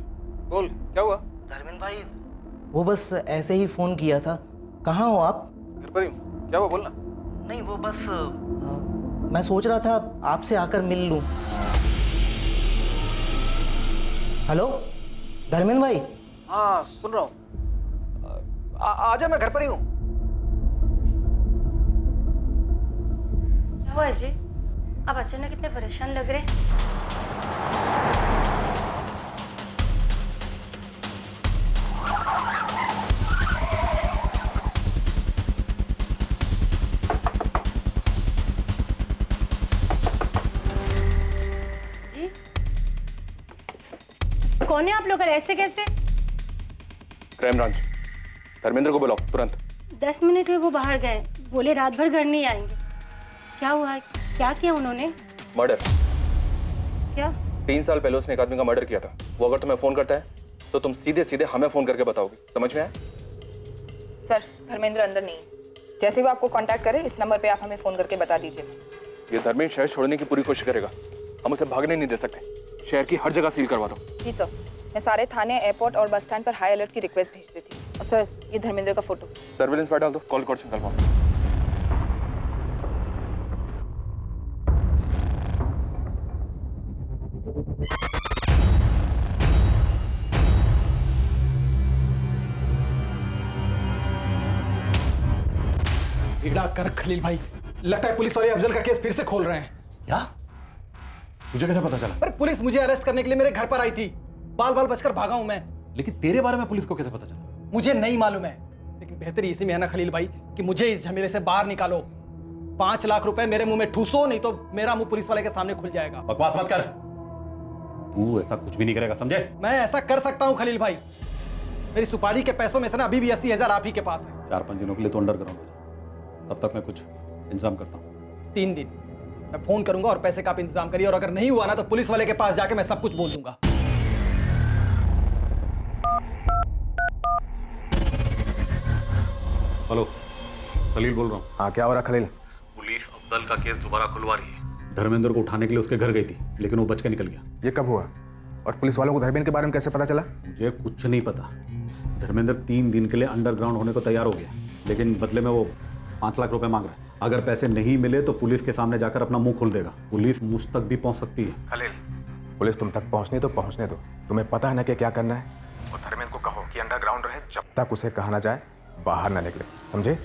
[SPEAKER 9] बोल क्या हुआ?
[SPEAKER 18] धर्मेंद्र भाई वो बस ऐसे ही फोन किया था। कहाँ हो आप?
[SPEAKER 9] घर पर ही हूँ। क्या हुआ, बोलना।
[SPEAKER 18] नहीं वो बस मैं सोच रहा था आपसे आकर मिल लूं। हेलो धर्मेंद्र भाई।
[SPEAKER 9] हाँ सुन रहा हूँ। आजा, मैं घर पर ही हूँ।
[SPEAKER 6] क्या हुआ अजय? आप अचानक इतने परेशान लग रहे।
[SPEAKER 20] कौन है आप लोग और ऐसे कैसे?
[SPEAKER 12] Crime branch. धर्मेंद्र को बुलाओ तुरंत।
[SPEAKER 20] 10 मिनट हुए वो बाहर गए, बोले रात भर घर नहीं आएंगे। क्या हुआ, क्या किया उन्होंने?
[SPEAKER 12] मर्डर।
[SPEAKER 20] क्या?
[SPEAKER 12] 3 साल पहले उसने एक आदमी का मर्डर किया था। वो अगर तुम्हें फोन करता है तो तुम सीधे सीधे हमें फोन करके बताओगे, समझ में आया?
[SPEAKER 3] सर धर्मेंद्र अंदर नहीं है। जैसे वो आपको कांटेक्ट करे इस नंबर पे आप हमें फोन करके बता दीजिए।
[SPEAKER 12] ये धर्मेंद्र शहर छोड़ने की पूरी कोशिश करेगा, हम उसे भागने नहीं दे सकते। शहर की हर जगह सील करवा दो।
[SPEAKER 3] जी सर, मैं सारे थाने, एयरपोर्ट और बस स्टैंड पर हाई अलर्ट की रिक्वेस्ट भेज देती हूँ। और सर ये धर्मेंद्र का फोटो
[SPEAKER 12] सर्विलेंस पर डाल दो, कॉल रिकॉर्ड से निकलवाओ।
[SPEAKER 9] बेड़ा कर खलील भाई, लगता है पुलिस वाले अफजल का केस फिर से खोल रहे हैं।
[SPEAKER 4] क्या? मुझे कैसे पता चला?
[SPEAKER 9] अरे पुलिस मुझे अरेस्ट करने के लिए मेरे घर पर आई थी। बाल बाल बचकर भागा हूं मैं।
[SPEAKER 4] लेकिन तेरे बारे में पुलिस को कैसे पता चला?
[SPEAKER 9] मुझे नहीं मालूम है, लेकिन बेहतरी इसी में है ना खलील भाई कि मुझे इस झमेले से बाहर निकालो। 5 लाख रुपए मेरे मुंह में ठूसो, नहीं तो मेरा मुंह पुलिस वाले के सामने खुल जाएगा।
[SPEAKER 4] बकवास मत कर, तू ऐसा कुछ भी नहीं करेगा, समझे?
[SPEAKER 9] मैं ऐसा कर सकता हूं खलील भाई। मेरी सुपारी के पैसों में से ना अभी भी 80,000 आप ही के पास है।
[SPEAKER 4] 4-5 दिनों के लिए तो अंडरग्राउंड हो जाए, तब तक मैं कुछ इंतजाम करता हूँ।
[SPEAKER 9] 3 दिन मैं फोन करूंगा और पैसे का आप इंतजाम करिए, और अगर नहीं हुआ ना तो पुलिस वाले के पास जाके मैं सब कुछ बोल दूंगा।
[SPEAKER 4] हेलो, खलील बोल रहा हूँ।
[SPEAKER 15] हाँ क्या हो रहा खलील?
[SPEAKER 4] पुलिस अफजल का केस दोबारा खुलवा रही है। धर्मेंद्र को उठाने के लिए उसके घर गई थी, लेकिन वो बच के निकल गया।
[SPEAKER 15] ये कब हुआ? और पुलिस वालों को धर्मेंद्र के बारे में कैसे पता चला?
[SPEAKER 4] मुझे कुछ नहीं पता। धर्मेंद्र 3 दिन के लिए अंडरग्राउंड होने को तैयार हो गया, लेकिन बदले में वो 5 लाख रुपए मांग रहा है। अगर पैसे नहीं मिले तो पुलिस के सामने जाकर अपना मुंह खोल देगा। पुलिस मुझ तक भी पहुंच सकती है।
[SPEAKER 15] खलील, पुलिस तुम तक पहुंचने तो पहुंचने दो, तुम्हें पता है ना कि क्या करना है। और धर्मेंद्र को कहो कि अंडरग्राउंड रहे, जब तक उसे कहा ना जाए बाहर ना निकले, समझे?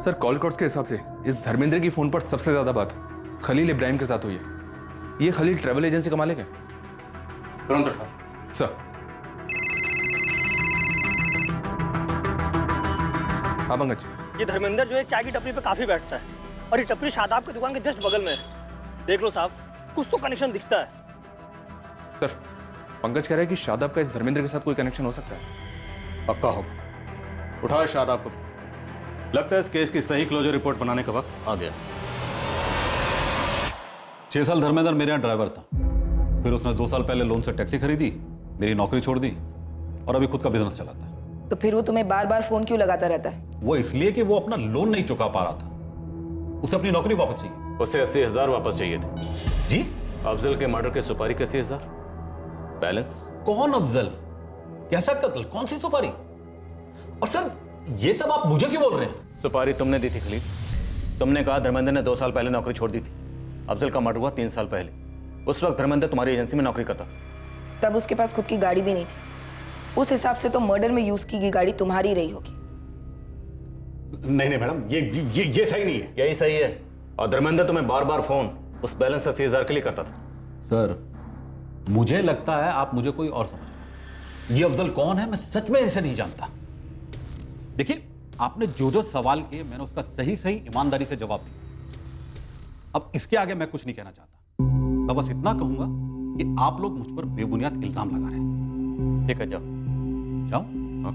[SPEAKER 12] सर कॉल रिकॉर्ड्स के हिसाब से इस धर्मेंद्र की फोन पर सबसे ज्यादा बात खलील इब्राहिम के साथ हुई है। ये खलील ट्रैवल एजेंसी का मालिक है।
[SPEAKER 4] तुरंत उठा।
[SPEAKER 12] सर हाँ पंकज।
[SPEAKER 13] ये धर्मेंद्र जो है चाय की टपरी पे काफी बैठता है और ये टपरी शादाब की दुकान के जस्ट बगल में है। देख लो साहब, कुछ तो कनेक्शन दिखता है।
[SPEAKER 12] सर पंकज कह रहा है कि शादाब का इस धर्मेंद्र के साथ कोई कनेक्शन हो सकता है।
[SPEAKER 4] पक्का होगा। उठाओ शादाब को। लगता है इस केस की सही क्लोजर रिपोर्ट बनाने का वक्त आ गया।
[SPEAKER 21] 6 साल धर्मेंद्र मेरे यहाँ ड्राइवर था, फिर उसने 2 साल पहले लोन से टैक्सी खरीदी, मेरी नौकरी छोड़ दी और अभी खुद का बिजनेस चलाता है।
[SPEAKER 22] तो फिर वो तुम्हें बार बार फोन क्यों लगाता रहता है?
[SPEAKER 21] वो इसलिए कि वो अपना लोन नहीं चुका पा रहा था, उसे अपनी नौकरी वापस चाहिए।
[SPEAKER 4] उसे 80,000 वापस चाहिए थे।
[SPEAKER 21] जी?
[SPEAKER 4] अफजल के मर्डर की सुपारी के 80,000 बैलेंस।
[SPEAKER 21] कौन अफजल? कैसा कत्ल? कौन सी सुपारी? और सर ये सब आप मुझे क्यों बोल रहे हैं?
[SPEAKER 4] सुपारी तुमने दी थी खलील। तुमने कहा धर्मेंद्र ने 2 साल पहले नौकरी छोड़ दी थी। अफजल का मर्डर हुआ 3 साल पहले। उस वक्त धर्मेंद्र तुम्हारी एजेंसी में नौकरी करता था।
[SPEAKER 22] तब उसके पास खुद की गाड़ी भी नहीं थी। उस हिसाब से तो मर्डर में यूज की गई गाड़ी तुम्हारी रही होगी।
[SPEAKER 21] नहीं नहीं मैडम, ये सही नहीं है।
[SPEAKER 4] यही सही है। और धर्मेंद्र तुम्हें बार बार फोन उस बैलेंस 80,000 के लिए करता था।
[SPEAKER 21] सर मुझे लगता है आप मुझे कोई और समझ रहे हैं। ये अफजल कौन है मैं सच में इसे नहीं जानता। देखिए आपने जो जो सवाल किए मैंने उसका सही सही ईमानदारी से जवाब दिया। अब इसके आगे मैं कुछ नहीं कहना चाहता। मैं बस इतना कहूंगा कि आप लोग मुझ पर बेबुनियाद इल्जाम लगा रहे हैं।
[SPEAKER 4] ठीक है, जाओ
[SPEAKER 21] जाओ।
[SPEAKER 4] हाँ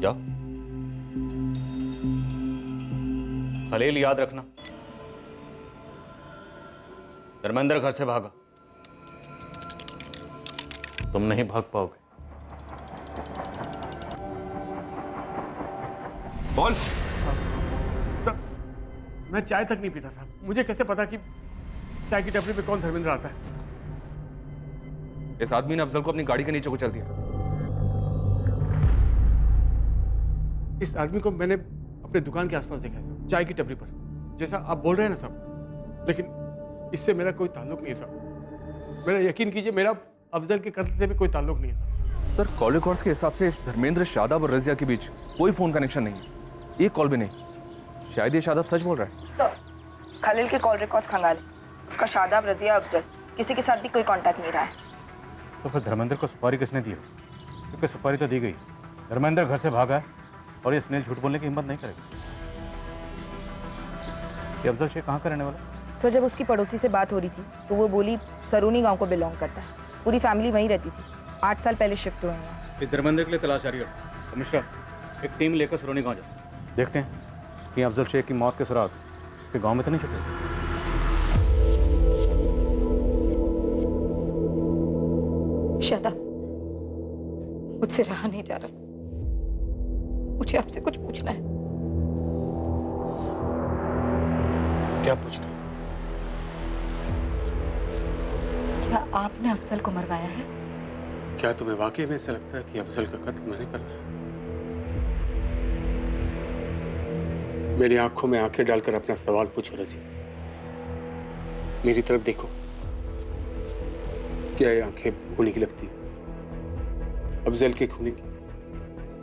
[SPEAKER 4] जाओ। खलील याद रखना, धर्मेंद्र घर से भागा, तुम नहीं भाग पाओगे।
[SPEAKER 15] बोल। मैं चाय तक नहीं पीता साहब, मुझे कैसे पता कि चाय की टपरी पे कौन धर्मेंद्र आता है?
[SPEAKER 12] इस आदमी ने अफजल को अपनी गाड़ी के नीचे कुचल दिया।
[SPEAKER 15] इस आदमी को मैंने अपने दुकान के आसपास देखा है साहब, चाय की टपरी पर, जैसा आप बोल रहे हैं ना साहब। लेकिन इससे मेरा कोई ताल्लुक नहीं है साहब। मेरा यकीन कीजिए, मेरा अफजल के कत्ल से भी कोई ताल्लुक नहीं है साहब।
[SPEAKER 12] सर कॉल रिकॉर्ड्स के हिसाब से इस धर्मेंद्र, शादाब और रजिया के बीच कोई फोन कनेक्शन नहीं है, एक कॉल भी नहीं। शायद ये शादाब सच बोल रहा है।
[SPEAKER 22] तो खलील के कॉल रिकॉर्ड्स खंगाले, उसका शादाब, रजिया, अफजल किसी के साथ भी कोई कांटेक्ट नहीं रहा है।
[SPEAKER 4] तो फिर धर्मेंद्र को सुपारी किसने दी? क्योंकि सुपारी तो दी गई। धर्मेंद्र घर से भागा है और ये स्नेह झूठ बोलने की हिम्मत नहीं करेगा। ये अफजल शेख कहाँ का रहने वाला?
[SPEAKER 22] सो जब उसकी पड़ोसी से बात हो रही थी तो वो बोली सरूनी गांव को बिलोंग करता है, पूरी फैमिली वहीं रहती थी, 8 साल पहले शिफ्ट हुए हैं।
[SPEAKER 4] इस धर्मेंद्र के लिए तलाश जारी हो। कमिश्नर, एक टीम लेकर सरोनी गाँव जाओ, देखते हैं कि अफजल शेख की मौत के सुराग के गाँव में तो नहीं छुपे।
[SPEAKER 3] शादाब, मुझसे रहा नहीं जा रहा, मुझे आपसे कुछ पूछना है।
[SPEAKER 15] क्या पूछना?
[SPEAKER 3] क्या आपने अफजल को मरवाया है?
[SPEAKER 15] क्या तुम्हें वाकई में ऐसा लगता है कि अफजल का कत्ल मैंने करना है? मेरी आंखों में आंखें डालकर अपना सवाल पूछो रजी। मेरी तरफ देखो। क्या ये आंखें खूनी की लगती है? अफजल के खूनी की?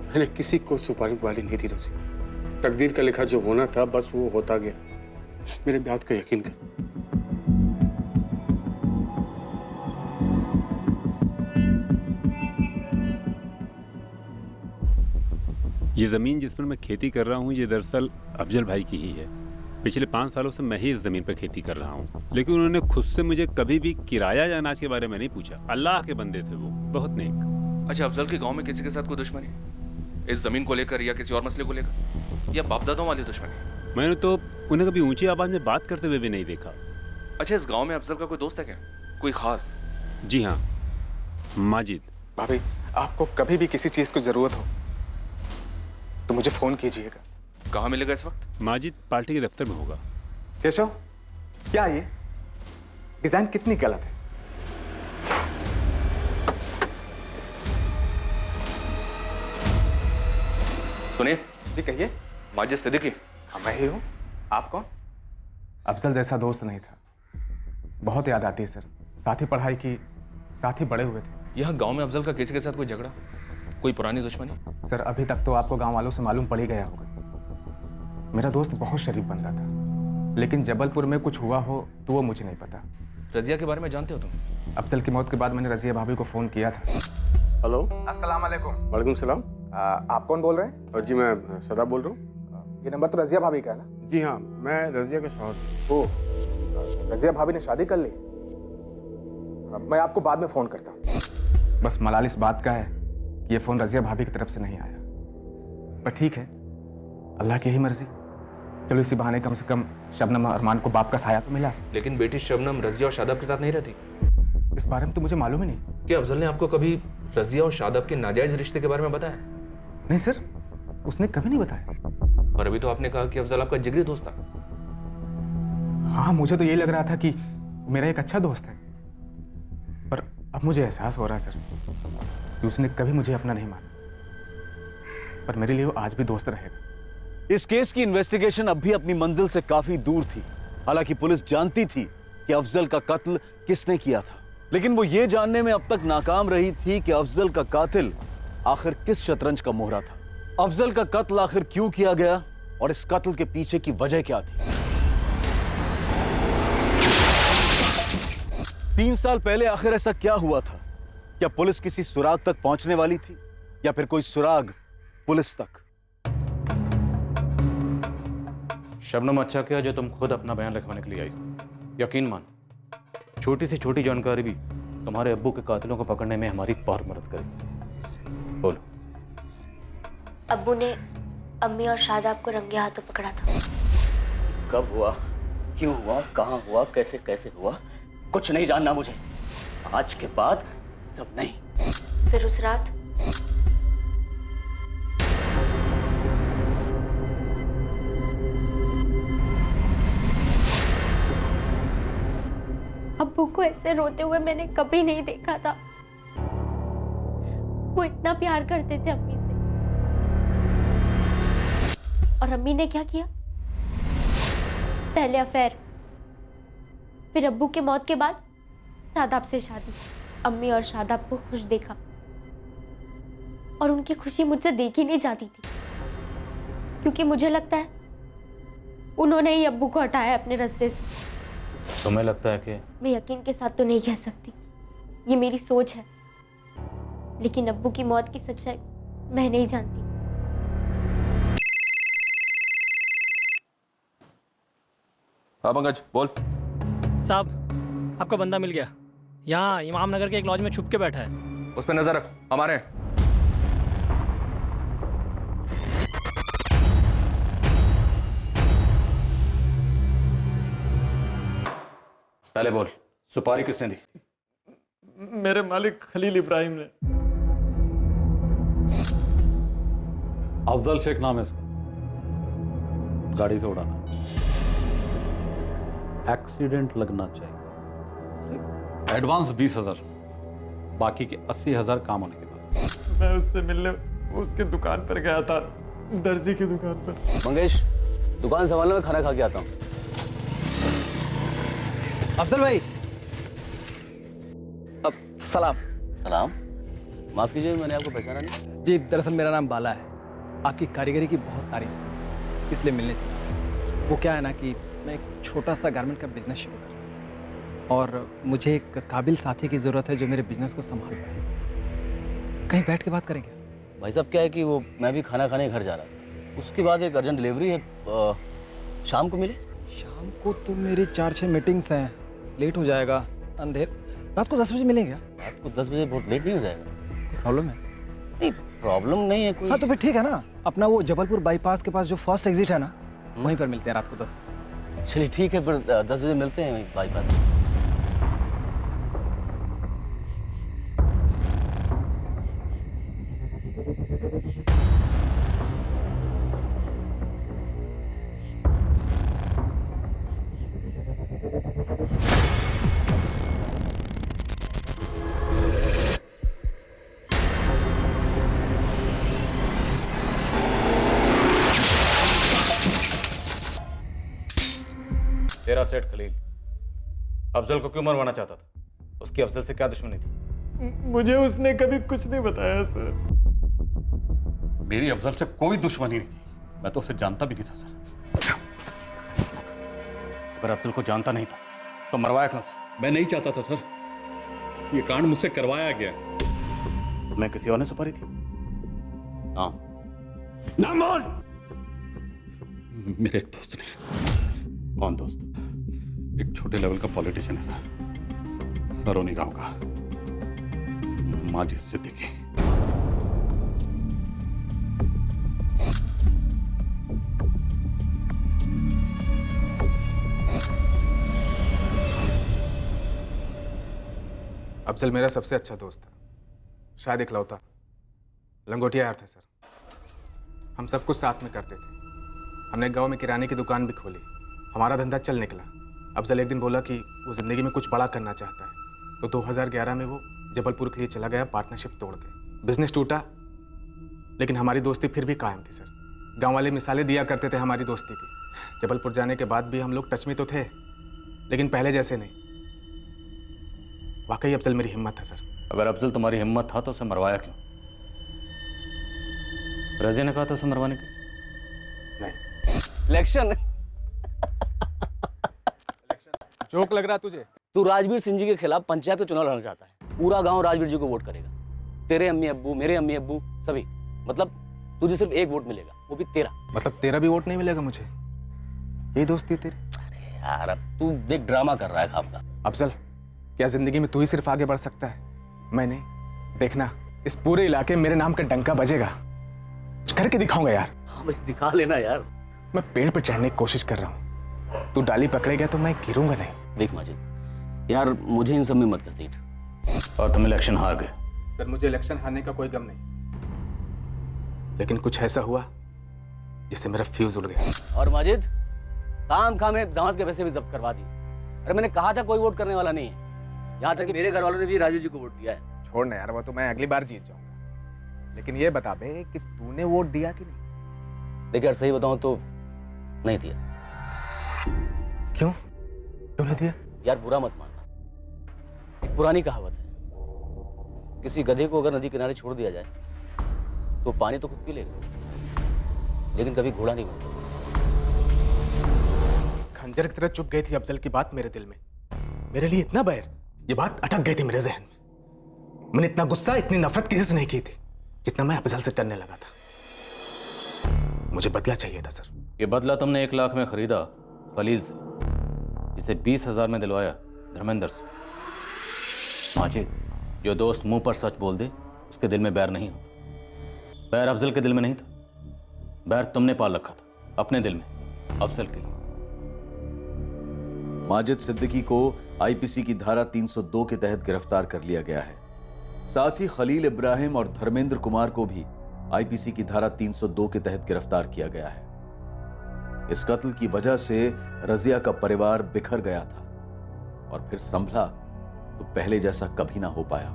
[SPEAKER 15] मैंने किसी को सुपारी वाली नहीं दी रजी। तकदीर का लिखा जो होना था बस वो होता गया। मेरे बात का यकीन कर।
[SPEAKER 23] ये ज़मीन जिस पर मैं खेती कर रहा हूँ ये दरअसल अफजल भाई की ही है। पिछले 5 सालों से मैं ही इस ज़मीन पर खेती कर रहा हूँ, लेकिन उन्होंने खुद से मुझे कभी भी किराया या अनाज के बारे में नहीं पूछा। अल्लाह के बंदे थे वो, बहुत नेक।
[SPEAKER 12] अच्छा, अफजल के गांव में किसी के साथ कोई दुश्मनी इस जमीन को लेकर या किसी और मसले को लेकर, या बाप दादों वाली दुश्मनी?
[SPEAKER 23] मैंने तो उन्हें कभी ऊंची आवाज में बात करते हुए भी नहीं देखा।
[SPEAKER 12] अच्छा, इस गांव में अफजल का कोई दोस्त है क्या, कोई खास?
[SPEAKER 23] जी हाँ, माजिद।
[SPEAKER 24] भाभी, आपको कभी भी किसी चीज की जरूरत हो तो मुझे फोन कीजिएगा।
[SPEAKER 12] कहाँ मिलेगा इस वक्त?
[SPEAKER 23] माजिद पार्टी के दफ्तर में होगा।
[SPEAKER 24] केशव, क्या ये डिजाइन कितनी गलत है?
[SPEAKER 12] सुनिए
[SPEAKER 24] जी, कहिए।
[SPEAKER 12] माजिद सिद्दीकी।
[SPEAKER 24] हाँ, मैं ही हूँ। आप कौन?
[SPEAKER 25] अफजल जैसा दोस्त नहीं था, बहुत याद आती है सर। साथ ही पढ़ाई की, साथ ही बड़े हुए थे।
[SPEAKER 12] यहाँ गांव में अफजल का किसी के साथ कोई झगड़ा, कोई पुरानी दुश्मनी?
[SPEAKER 25] सर अभी तक तो आपको गांव वालों से मालूम पड़ ही गया होगा। मेरा दोस्त बहुत शरीफ बंदा था, लेकिन जबलपुर में कुछ हुआ हो तो वो मुझे नहीं पता।
[SPEAKER 12] रजिया के बारे में जानते हो तुम?
[SPEAKER 25] अफजल की मौत के बाद मैंने रजिया भाभी को फोन किया था।
[SPEAKER 15] हेलो,
[SPEAKER 24] अस्सलाम वालेकुम।
[SPEAKER 15] वालेकुम सलाम।
[SPEAKER 24] आप कौन बोल रहे हैं?
[SPEAKER 15] जी मैं सदा बोल रहा हूँ।
[SPEAKER 24] ये नंबर तो रजिया भाभी का है ना?
[SPEAKER 15] जी हाँ, मैं रजिया का शौहर हूँ।
[SPEAKER 24] ओह, रजिया भाभी ने शादी कर ली? मैं आपको बाद में फोन करता हूँ।
[SPEAKER 25] बस मलाल इस बात का है कि ये फ़ोन रजिया भाभी की तरफ से नहीं आया, पर ठीक है, अल्लाह की ही मर्जी। चलो इसी बहाने कम से कम शबनम और अरमान को बाप का साया तो मिला।
[SPEAKER 12] लेकिन बेटी शबनम रजिया और शादाब के साथ नहीं रहती।
[SPEAKER 25] इस बारे में तो मुझे मालूम ही नहीं।
[SPEAKER 12] क्या अफजल ने आपको कभी रजिया और शादाब के नाजायज रिश्ते के बारे में बताया?
[SPEAKER 25] नहीं सर, उसने कभी नहीं बताया।
[SPEAKER 12] और अभी तो आपने कहा कि अफजल आपका जिगरी दोस्त था।
[SPEAKER 25] हाँ, मुझे तो यही लग रहा था कि मेरा एक अच्छा दोस्त है, पर अब मुझे एहसास हो रहा है सर कि उसने कभी मुझे अपना नहीं माना, पर मेरे लिए वो आज भी दोस्त रहेगा।
[SPEAKER 7] इस केस की इन्वेस्टिगेशन अब भी अपनी मंजिल से काफी दूर थी। हालांकि पुलिस जानती थी कि अफजल का कत्ल किसने किया था, लेकिन वो ये जानने में अब तक नाकाम रही थी कि अफजल का कातिल आखिर किस शतरंज का मोहरा था। अफजल का कत्ल आखिर क्यों किया गया और इस कत्ल के पीछे की वजह क्या थी। 3 साल पहले आखिर ऐसा क्या हुआ था? क्या पुलिस किसी सुराग तक पहुंचने वाली थी या फिर कोई सुराग पुलिस तक?
[SPEAKER 4] शबनम, अच्छा किया जो तुम खुद अपना बयान लिखवाने के लिए आई। यकीन मान, छोटी से छोटी जानकारी भी तुम्हारे अब्बू के कातिलों को पकड़ने में हमारी बहुत मदद करेगी। बोलो।
[SPEAKER 6] अब्बू ने अम्मी और शादाब को रंगे हाथों पकड़ा था।
[SPEAKER 14] कब हुआ, क्यों हुआ, कहाँ हुआ, कैसे कैसे हुआ, कुछ नहीं जानना मुझे। आज के बाद सब नहीं।
[SPEAKER 6] फिर उस रात
[SPEAKER 20] अब्बू को ऐसे रोते हुए मैंने कभी नहीं देखा था। वो इतना प्यार करते थे अम्मी से, और अम्मी ने क्या किया? पहले अफेयर, फिर अब्बू के मौत के बाद शादाब से शादी। अम्मी और शादाब को खुश देखा और उनकी खुशी मुझसे देखी नहीं जाती थी, क्योंकि मुझे लगता है उन्होंने ही अब्बू को हटाया अपने रास्ते से।
[SPEAKER 4] तुम्हें लगता है कि?
[SPEAKER 20] मैं यकीन के साथ तो नहीं कह सकती, ये मेरी सोच है, लेकिन अब्बू की मौत की सच्चाई मैं नहीं जानती।
[SPEAKER 12] हाँ पंकज, बोल।
[SPEAKER 13] साहब, आपका बंदा मिल गया। यहाँ इमाम नगर के एक लॉज में छुप के बैठा है।
[SPEAKER 12] उस पर नजर रख, हमारे।
[SPEAKER 4] पहले बोल, सुपारी किसने दी?
[SPEAKER 24] मेरे मालिक खलील इब्राहिम ने।
[SPEAKER 21] अफजल शेख नाम है इसका, गाड़ी से उड़ाना, एक्सीडेंट लगना चाहिए। एडवांस 20,000, बाकी के 80,000 काम होने के बाद।
[SPEAKER 24] मैं उससे मिलने उसके दुकान पर गया था, दर्जी की दुकान पर।
[SPEAKER 14] मंगेश, दुकान संभालने में खाना खा के आता हूँ।
[SPEAKER 9] अफजल भाई, अब सलाम।
[SPEAKER 14] सलाम। माफ कीजिए, मैंने आपको पहचाना नहीं।
[SPEAKER 9] जी, दरअसल मेरा नाम बाला है। आपकी कारीगरी की बहुत तारीफ है, इसलिए मिलने चला। वो क्या है ना कि मैं एक छोटा सा गारमेंट का बिजनेस शुरू कर रहा हूँ और मुझे एक काबिल साथी की ज़रूरत है जो मेरे बिजनेस को संभाल पाए। कहीं बैठ के बात करेंगे?
[SPEAKER 14] भाई साहब, क्या है कि वो मैं भी खाना खाने घर जा रहा था, उसके बाद एक अर्जेंट डिलीवरी है, शाम को मिले।
[SPEAKER 9] शाम को तो मेरी 4-6 मीटिंग्स हैं, लेट हो जाएगा। अंधेर रात को 10 बजे मिलेंगे?
[SPEAKER 14] रात को 10 बजे बहुत लेट नहीं हो जाएगा?
[SPEAKER 9] प्रॉब्लम है?
[SPEAKER 14] नहीं, प्रॉब्लम नहीं है कोई।
[SPEAKER 9] हाँ तो फिर ठीक है ना, अपना वो जबलपुर बाईपास के पास जो फर्स्ट एग्जिट है ना, वहीं पर मिलते हैं रात को 10 बजे।
[SPEAKER 14] चलिए ठीक है, पर 10 बजे मिलते हैं वहीं बाईपास।
[SPEAKER 4] तेरा सेठ खलील अफजल को क्यों मरवाना चाहता था? उसकी अफजल से क्या दुश्मनी थी?
[SPEAKER 24] मुझे उसने कभी कुछ नहीं बताया सर।
[SPEAKER 21] मेरी अफजल से कोई दुश्मनी नहीं थी, मैं तो उसे जानता भी नहीं था सर।
[SPEAKER 4] अगर अफजल को जानता नहीं था तो मरवाया क्यों से?
[SPEAKER 21] मैं नहीं चाहता था सर, ये कांड मुझसे करवाया गया।
[SPEAKER 4] तुम्हें किसी और ने सुपारी थी?
[SPEAKER 21] नाम
[SPEAKER 15] नाम बोल।
[SPEAKER 21] मेरे एक दोस्त ने। कौन दोस्त? एक छोटे लेवल का पॉलिटिशियन है सर, सरोनी गांव का, माजिद सिद्दीकी।
[SPEAKER 25] अफजल मेरा सबसे अच्छा दोस्त था, शायद इकलौता। लंगोटिया यार था सर, हम सब कुछ साथ में करते थे। हमने गांव में किराने की दुकान भी खोली, हमारा धंधा चल निकला। अफजल एक दिन बोला कि वो ज़िंदगी में कुछ बड़ा करना चाहता है, तो 2011 में वो जबलपुर के लिए चला गया, पार्टनरशिप तोड़ के। बिजनेस टूटा, लेकिन हमारी दोस्ती फिर भी कायम थी सर। गाँव वाले मिसालें दिया करते थे हमारी दोस्ती की। जबलपुर जाने के बाद भी हम लोग टच में तो थे, लेकिन पहले जैसे नहीं। वाकई अफजल मेरी हिम्मत है सर।
[SPEAKER 4] अगर अफजल तुम्हारी हिम्मत था तो उसे मरवाया क्यों? रज़िया ने कहा था उसे मरवाने के लिए।
[SPEAKER 25] नहीं।
[SPEAKER 14] इलेक्शन
[SPEAKER 25] जोक लग रहा तुझे?
[SPEAKER 14] तू राजवीर सिंह जी के खिलाफ पंचायत का चुनाव लड़ना चाहता है। पूरा गांव राजवीर जी को वोट करेगा। तेरे अम्मी अब्बू, मेरे अम्मी अब्बू, सभी। मतलब तुझे सिर्फ एक वोट मिलेगा, वो भी तेरा।
[SPEAKER 25] मतलब तेरा भी वोट नहीं मिलेगा मुझे? यही दोस्ती है तेरी?
[SPEAKER 14] अरे यार, अब तू देख ड्रामा कर रहा है खाम का।
[SPEAKER 25] अफजल, क्या जिंदगी में तू ही सिर्फ आगे बढ़ सकता है, मैं नहीं? देखना, इस पूरे इलाके में मेरे नाम का डंका बजेगा। कुछ करके दिखाऊंगा यार।
[SPEAKER 14] हाँ भाई, दिखा लेना यार।
[SPEAKER 25] मैं पेड़ पर चढ़ने की कोशिश कर रहा हूँ, तू डाली पकड़ेगा तो मैं गिरूंगा नहीं।
[SPEAKER 14] देख माजिद यार, मुझे इन सब में मत घसीट।
[SPEAKER 4] और तुम इलेक्शन हार गए।
[SPEAKER 25] सर, मुझे इलेक्शन हारने का कोई गम नहीं, लेकिन कुछ ऐसा हुआ जिससे मेरा फ्यूज उड़ गया।
[SPEAKER 14] और माजिद, काम में दामाद के पैसे भी जब्त करवा दिए। अरे मैंने कहा था कोई वोट करने वाला नहीं है। यहाँ तक कि मेरे घर वालों ने भी राजू जी को वोट दिया है।
[SPEAKER 25] छोड़ना यार, वो तो मैं अगली बार जीत जाऊंगा। लेकिन ये बता बे कि तूने वोट दिया कि नहीं?
[SPEAKER 14] देखिए यार, सही बताऊं तो नहीं दिया।
[SPEAKER 25] क्यों नहीं दिया?
[SPEAKER 14] यार बुरा मत मानना, एक पुरानी कहावत है, किसी गधे को अगर नदी किनारे छोड़ दिया जाए तो पानी तो खुद पी लेगा, लेकिन कभी घोड़ा नहीं बन सकता।
[SPEAKER 25] खंजर की तरह चुप गई थी अफजल की बात मेरे दिल में। मेरे लिए इतना बैर, ये बात अटक गई थी मेरे जहन में। मैंने इतना गुस्सा, इतनी नफरत किसी से नहीं की थी जितना मैं अफजल से करने लगा था। मुझे बदला चाहिए था सर।
[SPEAKER 4] ये बदला तुमने 1 लाख में खरीदा खलील से, जिसे 20,000 में दिलवाया धर्मेंद्र से। माजिद, जो दोस्त मुंह पर सच बोल दे उसके दिल में बैर नहीं होता। बैर अफजल के दिल में नहीं था, बैर तुमने पाल रखा था अपने दिल में अफजल के लिए।
[SPEAKER 7] माजिद सिद्दीकी को आईपीसी की धारा 302 के तहत गिरफ्तार कर लिया गया है। साथ ही खलील इब्राहिम और धर्मेंद्र कुमार को भी आईपीसी की धारा 302 के तहत गिरफ्तार किया गया है। इस कत्ल की वजह से रजिया का परिवार बिखर गया था और फिर संभला तो पहले जैसा कभी ना हो पाया।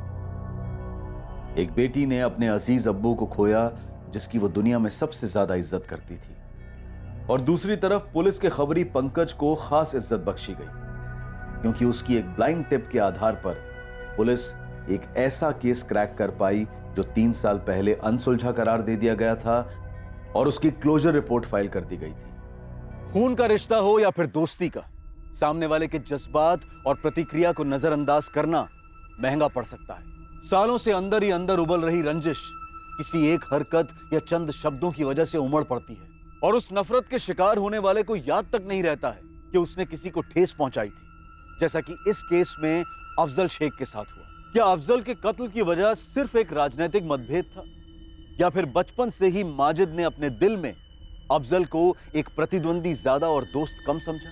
[SPEAKER 7] एक बेटी ने अपने अजीज अब्बू को खोया जिसकी वो दुनिया में सबसे ज्यादा इज्जत करती थी, और दूसरी तरफ पुलिस के खबरी पंकज को खास इज्जत बख्शी गई क्योंकि उसकी एक ब्लाइंड टिप के आधार पर पुलिस एक ऐसा केस क्रैक कर पाई जो 3 साल पहले अनसुलझा करार दे दिया गया था और उसकी क्लोजर रिपोर्ट फाइल कर दी गई थी। खून का रिश्ता हो या फिर दोस्ती का, सामने वाले के जज्बात और प्रतिक्रिया को नजरअंदाज करना महंगा पड़ सकता है। सालों से अंदर ही अंदर उबल रही रंजिश किसी एक हरकत या चंद शब्दों की वजह से उमड़ पड़ती है और उस नफरत के शिकार होने वाले को याद तक नहीं रहता है कि उसने किसी को ठेस पहुंचाई थी, जैसा कि इस केस में अफजल शेख के साथ हुआ। क्या अफजल के कत्ल की वजह सिर्फ एक राजनीतिक मतभेद था, या फिर बचपन से ही माजिद ने अपने दिल में अफजल को एक प्रतिद्वंदी ज्यादा और दोस्त कम समझा?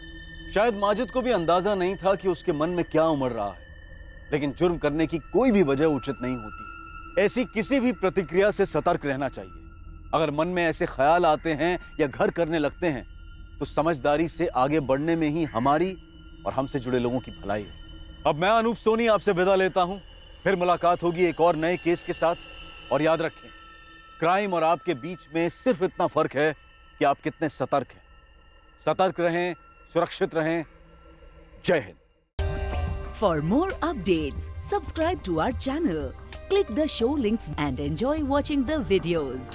[SPEAKER 7] शायद माजिद को भी अंदाजा नहीं था कि उसके मन में क्या उमड़ रहा है, लेकिन जुर्म करने की कोई भी वजह उचित नहीं होती। ऐसी किसी भी प्रतिक्रिया से सतर्क रहना चाहिए। अगर मन में ऐसे ख्याल आते हैं या घर करने लगते हैं तो समझदारी से आगे बढ़ने में ही हमारी और हमसे जुड़े लोगों की भलाई है। अब मैं अनूप सोनी आपसे विदा लेता हूं, फिर मुलाकात होगी एक और नए केस के साथ। और याद रखें, क्राइम और आपके बीच में सिर्फ इतना फर्क है कि आप कितने सतर्क हैं। सतर्क रहें, सुरक्षित रहें। जय Hind.
[SPEAKER 1] For more updates, subscribe to our channel, click the show links and enjoy watching the videos.